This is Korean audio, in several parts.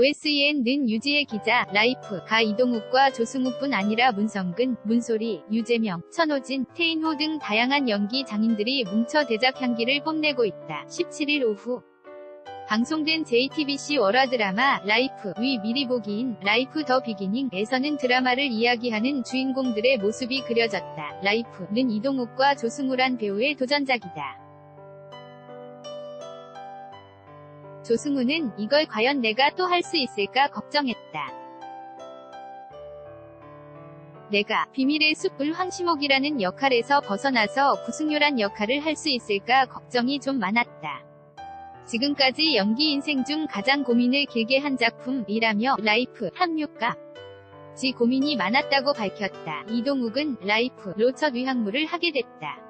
OSEN는 유지혜 기자, 라이프가 이동욱과 조승우뿐 아니라 문성근, 문소리, 유재명, 천호진, 태인호 등 다양한 연기 장인들이 뭉쳐 대작 향기를 뽐내고 있다. 17일 오후 방송된 JTBC 월화 드라마 라이프의 미리 보기인 라이프 더 비기닝에서는 드라마를 이야기하는 주인공들의 모습이 그려졌다. 라이프는 이동욱과 조승우란 배우의 도전작이다. 조승우는 이걸 과연 내가 또 할 수 있을까 걱정했다. 내가 비밀의 숲을 황시목이라는 역할에서 벗어나서 구승효란 역할을 할 수 있을까 걱정이 좀 많았다. 지금까지 연기 인생 중 가장 고민을 길게 한 작품이라며 라이프 합류가 지 고민이 많았다고 밝혔다. 이동욱은 라이프로 첫 위학무를 하게 됐다.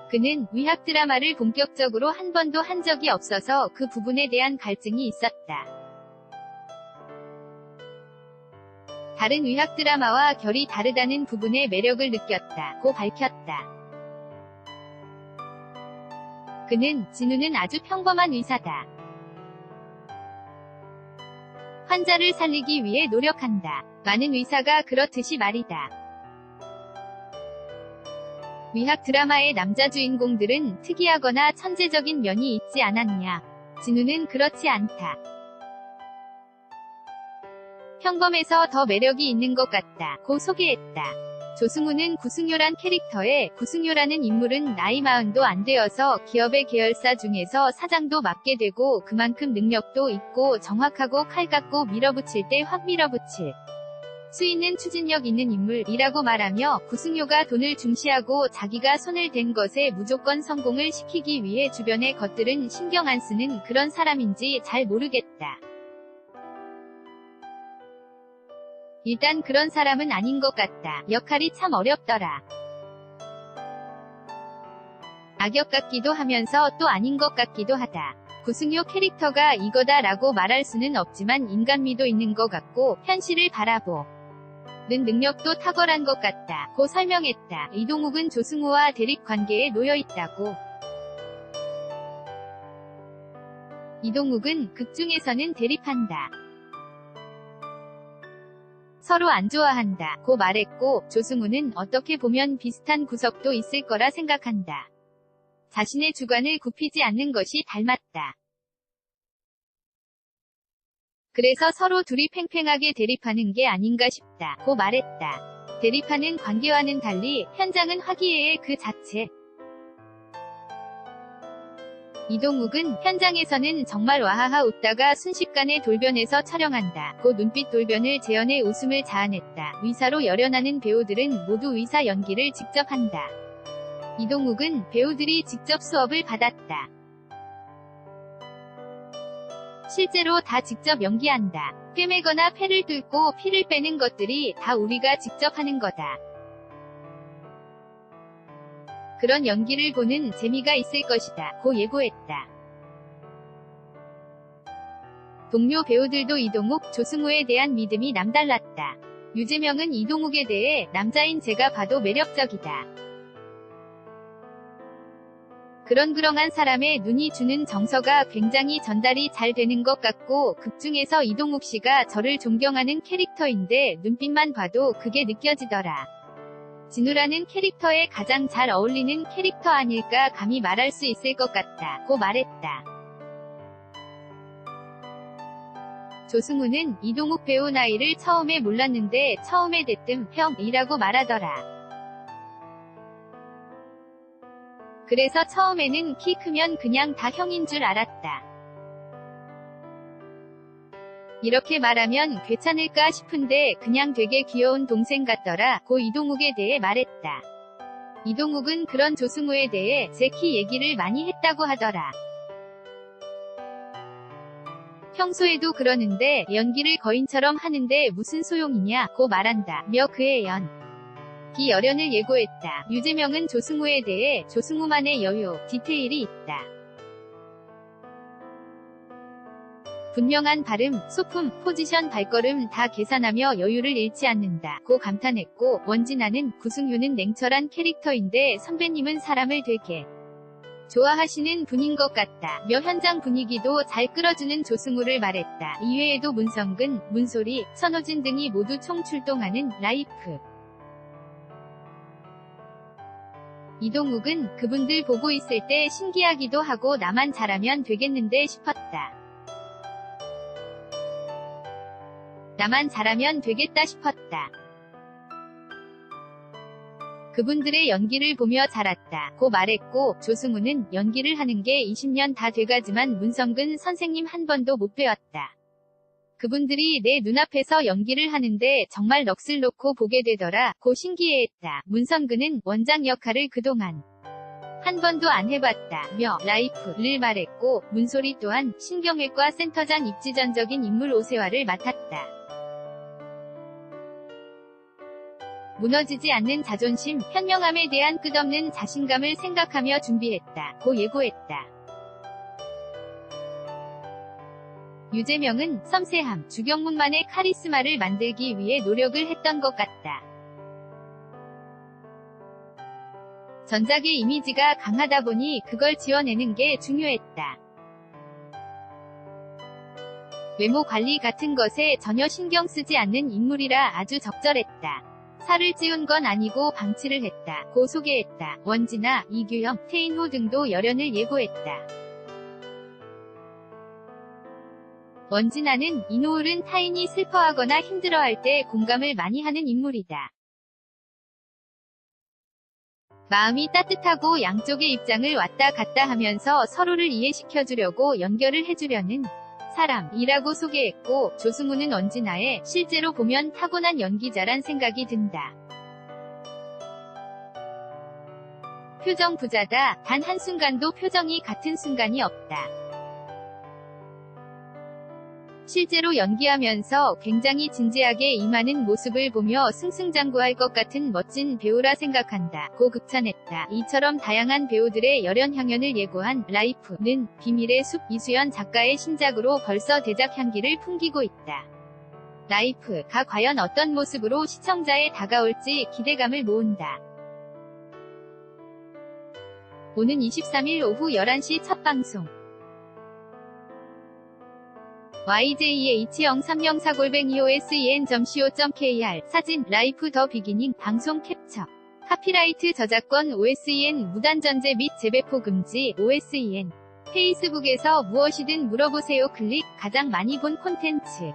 그는 위학 드라마를 본격적으로 한 번도 한 적이 없어서 그 부분에 대한 갈증이 있었다. 다른 위학 드라마와 결이 다르다는 부분에 매력을 느꼈다고 밝혔다. 그는 진우는 아주 평범한 의사다. 환자를 살리기 위해 노력한다. 많은 의사가 그렇듯이 말이다. 위학 드라마의 남자 주인공들은 특이하거나 천재적인 면이 있지 않았냐. 진우는 그렇지 않다. 평범해서 더 매력이 있는 것 같다. 고 소개했다. 조승우는 구승효란 캐릭터에 구승효라는 인물은 나이 40도 안 되어서 기업의 계열사 중에서 사장도 맡게 되고 그만큼 능력도 있고 정확하고 칼 갖고 밀어붙일 때 확 밀어붙일 수 있는 추진력 있는 인물이라고 말하며 구승효가 돈을 중시하고 자기가 손을 댄 것에 무조건 성공을 시키기 위해 주변의 것들은 신경 안 쓰는 그런 사람인지 잘 모르겠다. 일단 그런 사람은 아닌 것 같다. 역할이 참 어렵더라. 악역 같기도 하면서 또 아닌 것 같기도 하다. 구승효 캐릭터가 이거다 라고 말할 수는 없지만 인간미도 있는 것 같고 현실을 바라보는 능력도 탁월한 것 같다. 고 설명했다. 이동욱은 조승우와 대립관계에 놓여있다고. 이동욱은 극중에서는 대립한다. 서로 안 좋아한다. 고 말했고 조승우는 어떻게 보면 비슷한 구석도 있을 거라 생각한다. 자신의 주관을 굽히지 않는 것이 닮았다. 그래서 서로 둘이 팽팽하게 대립하는 게 아닌가 싶다. 고 말했다. 대립하는 관계와는 달리 현장은 화기애애 그 자체. 이동욱은 현장에서는 정말 와하하 웃다가 순식간에 돌변해서 촬영한다. 고 눈빛 돌변을 재현해 웃음을 자아냈다. 의사로 열연하는 배우들은 모두 의사 연기를 직접 한다. 이동욱은 배우들이 직접 수업을 받았다. 실제로 다 직접 연기한다. 꿰매거나 폐를 뚫고 피를 빼는 것들이 다 우리가 직접 하는 거다. 그런 연기를 보는 재미가 있을 것이다. 고 예고했다. 동료 배우들도 이동욱, 조승우에 대한 믿음이 남달랐다. 유재명은 이동욱에 대해 남자인 제가 봐도 매력적이다. 그렁그렁한 사람의 눈이 주는 정서가 굉장히 전달이 잘 되는 것 같고 극중에서 이동욱 씨가 저를 존경하는 캐릭터인데 눈빛만 봐도 그게 느껴지더라. 진우라는 캐릭터에 가장 잘 어울리는 캐릭터 아닐까 감히 말할 수 있을 것 같다. 고 말했다. 조승우는 이동욱 배우 나이를 처음에 몰랐는데 처음에 대뜸 형이라고 말하더라. 그래서 처음에는 키 크면 그냥 다 형인 줄 알았다. 이렇게 말하면 괜찮을까 싶은데 그냥 되게 귀여운 동생 같더라. 고 이동욱에 대해 말했다. 이동욱은 그런 조승우에 대해 제 키 얘기를 많이 했다고 하더라. 평소에도 그러는데 연기를 거인처럼 하는데 무슨 소용이냐 고 말한다. 며 그의 연기 열연을 예고했다. 유재명은 조승우에 대해 조승우만의 여유, 디테일이 있다. 분명한 발음, 소품, 포지션, 발걸음 다 계산하며 여유를 잃지 않는다. 고 감탄했고 원진아는 구승효는 냉철한 캐릭터인데 선배님은 사람을 되게 좋아하시는 분인 것 같다 며 현장 분위기도 잘 끌어주는 조승우를 말했다. 이외에도 문성근, 문소리, 천호진 등이 모두 총 출동하는 라이프. 이동욱은 그분들 보고 있을 때 신기하기도 하고 나만 잘하면 되겠는데 싶었다. 나만 잘하면 되겠다 싶었다. 그분들의 연기를 보며 자랐다 고 말했고, 조승우는 연기를 하는 게 20년 다 돼가지만 문성근 선생님 한 번도 못 배웠다. 그분들이 내 눈앞에서 연기를 하는데 정말 넋을 놓고 보게 되더라 고 신기해했다. 문성근은 원장 역할을 그동안 한 번도 안 해봤다 며 라이프를 말했고, 문소리 또한 신경외과 센터장 입지 전적인 인물 오세화를 맡았다. 무너지지 않는 자존심, 현명함에 대한 끝없는 자신감을 생각하며 준비했다 고 예고했다. 유재명은 섬세함, 주경문만의 카리스마를 만들기 위해 노력을 했던 것 같다. 전작의 이미지가 강하다 보니 그걸 지어내는 게 중요했다. 외모 관리 같은 것에 전혀 신경 쓰지 않는 인물이라 아주 적절했다. 살을 찌운 건 아니고 방치를 했다 고 소개했다. 원진아, 이규영, 태인호 등도 열연을 예고했다. 원진아는 이노을은 타인이 슬퍼하거나 힘들어할 때 공감을 많이 하는 인물이다. 마음이 따뜻하고 양쪽의 입장을 왔다 갔다 하면서 서로를 이해시켜주려고 연결을 해주려는 사람이라고 소개했고, 조승우는 원진아의 실제로 보면 타고난 연기자란 생각이 든다. 표정 부자다. 단 한순간도 표정이 같은 순간이 없다. 실제로 연기하면서 굉장히 진지하게 임하는 모습을 보며 승승장구할 것 같은 멋진 배우라 생각한다 고 극찬했다. 이처럼 다양한 배우들의 열연 향연을 예고한 라이프는 비밀의 숲 이수연 작가의 신작으로 벌써 대작 향기를 풍기고 있다. 라이프가 과연 어떤 모습으로 시청자에 다가올지 기대감을 모은다. 오는 23일 오후 11시 첫 방송. yjh0304-osen.co.kr 사진 라이프 더 비기닝 방송 캡처 카피라이트 저작권 OSEN 무단 전제 및 재배포 금지 OSEN 페이스북에서 무엇이든 물어보세요 클릭 가장 많이 본 콘텐츠